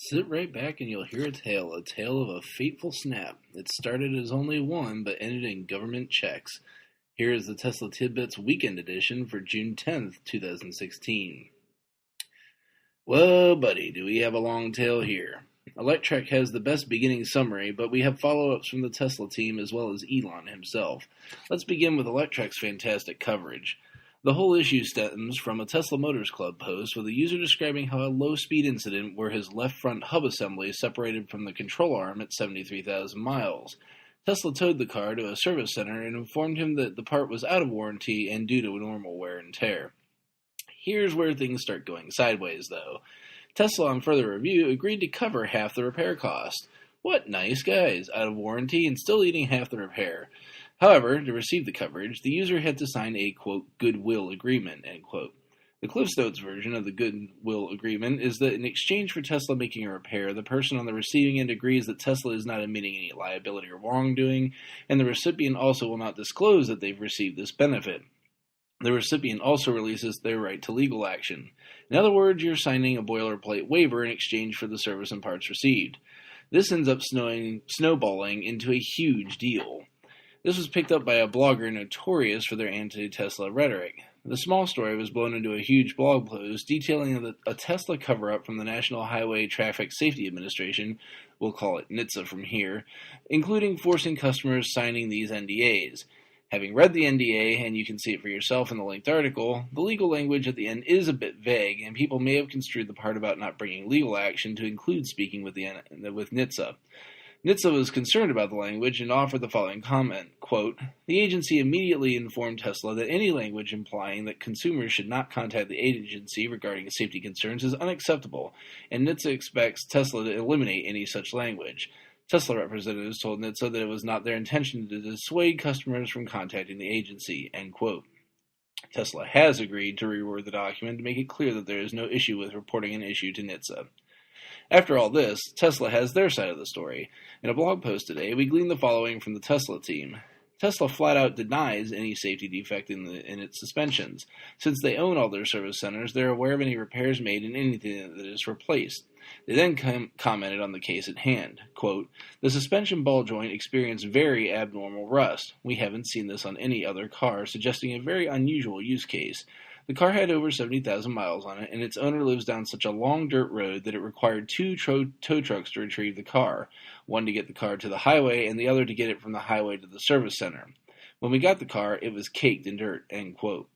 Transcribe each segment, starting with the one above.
Sit right back and you'll hear a tale of a fateful snap. It started as only one, but ended in government checks. Here is the Tesla Tidbits Weekend Edition for June 10th, 2016. Whoa, buddy, do we have a long tail here? Electrek has the best beginning summary, but we have follow-ups from the Tesla team as well as Elon himself. Let's begin with Electrek's fantastic coverage. The whole issue stems from a Tesla Motors Club post with a user describing how a low-speed incident where his left front hub assembly separated from the control arm at 73,000 miles. Tesla towed the car to a service center and informed him that the part was out of warranty and due to normal wear and tear. Here's where things start going sideways, though. Tesla, on further review, agreed to cover half the repair cost. What nice guys, out of warranty and still eating half the repair. However, to receive the coverage, the user had to sign a, quote, goodwill agreement, end quote. The CliffsNotes version of the goodwill agreement is that in exchange for Tesla making a repair, the person on the receiving end agrees that Tesla is not admitting any liability or wrongdoing, and the recipient also will not disclose that they've received this benefit. The recipient also releases their right to legal action. In other words, you're signing a boilerplate waiver in exchange for the service and parts received. This ends up snowballing into a huge deal. This was picked up by a blogger notorious for their anti-Tesla rhetoric. The small story was blown into a huge blog post detailing a Tesla cover-up from the National Highway Traffic Safety Administration, we'll call it NHTSA from here, including forcing customers signing these NDAs. Having read the NDA, and you can see it for yourself in the linked article, the legal language at the end is a bit vague, and people may have construed the part about not bringing legal action to include speaking with NHTSA. NHTSA was concerned about the language and offered the following comment, quote, the agency immediately informed Tesla that any language implying that consumers should not contact the agency regarding safety concerns is unacceptable, and NHTSA expects Tesla to eliminate any such language. Tesla representatives told NHTSA that it was not their intention to dissuade customers from contacting the agency, end quote. Tesla has agreed to reword the document to make it clear that there is no issue with reporting an issue to NHTSA. After all this, Tesla has their side of the story. In a blog post today, we gleaned the following from the Tesla team. Tesla flat out denies any safety defect in its suspensions. Since they own all their service centers, they're aware of any repairs made and anything that is replaced. They then commented on the case at hand. Quote, the suspension ball joint experienced very abnormal rust. We haven't seen this on any other car, suggesting a very unusual use case. The car had over 70,000 miles on it, and its owner lives down such a long dirt road that it required two tow trucks to retrieve the car, one to get the car to the highway and the other to get it from the highway to the service center. When we got the car, it was caked in dirt, end quote.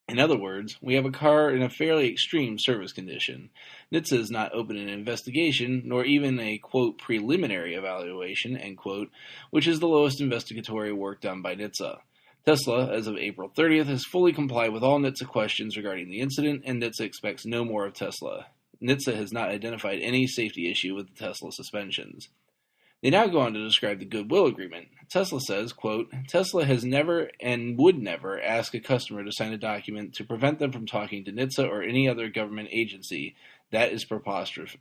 In other words, we have a car in a fairly extreme service condition. NHTSA is not open an investigation, nor even a, quote, preliminary evaluation, end quote, which is the lowest investigatory work done by NHTSA. Tesla, as of April 30th, has fully complied with all NHTSA questions regarding the incident, and NHTSA expects no more of Tesla. NHTSA has not identified any safety issue with the Tesla suspensions. They now go on to describe the goodwill agreement. Tesla says, quote, Tesla has never and would never ask a customer to sign a document to prevent them from talking to NHTSA or any other government agency. That is preposterous,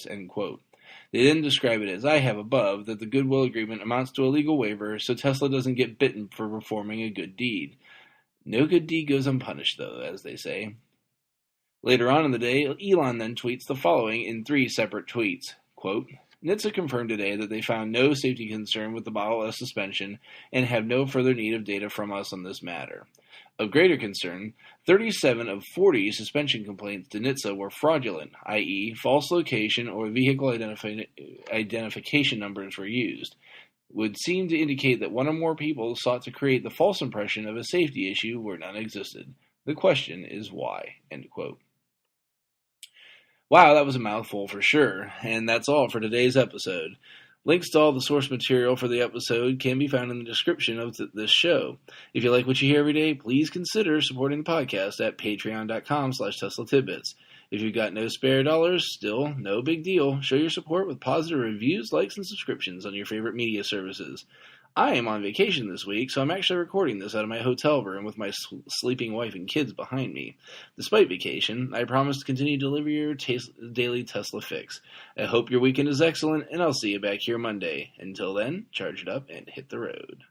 end quote. They then describe it as I have above, that the goodwill agreement amounts to a legal waiver so Tesla doesn't get bitten for performing a good deed. No good deed goes unpunished, though, as they say. Later on in the day, Elon then tweets the following in 3 separate tweets. Quote, NHTSA confirmed today that they found no safety concern with the Model S suspension and have no further need of data from us on this matter. Of greater concern, 37 of 40 suspension complaints to NHTSA were fraudulent, i.e., false location or vehicle identification numbers were used. Would seem to indicate that one or more people sought to create the false impression of a safety issue where none existed. The question is why, end quote. Wow, that was a mouthful for sure, and that's all for today's episode. Links to all the source material for the episode can be found in the description of this show. If you like what you hear every day, please consider supporting the podcast at patreon.com/Tesla Tidbits. If you've got no spare dollars, still, no big deal. Show your support with positive reviews, likes, and subscriptions on your favorite media services. I am on vacation this week, so I'm actually recording this out of my hotel room with my sleeping wife and kids behind me. Despite vacation, I promise to continue to deliver your daily Tesla fix. I hope your weekend is excellent, and I'll see you back here Monday. Until then, charge it up and hit the road.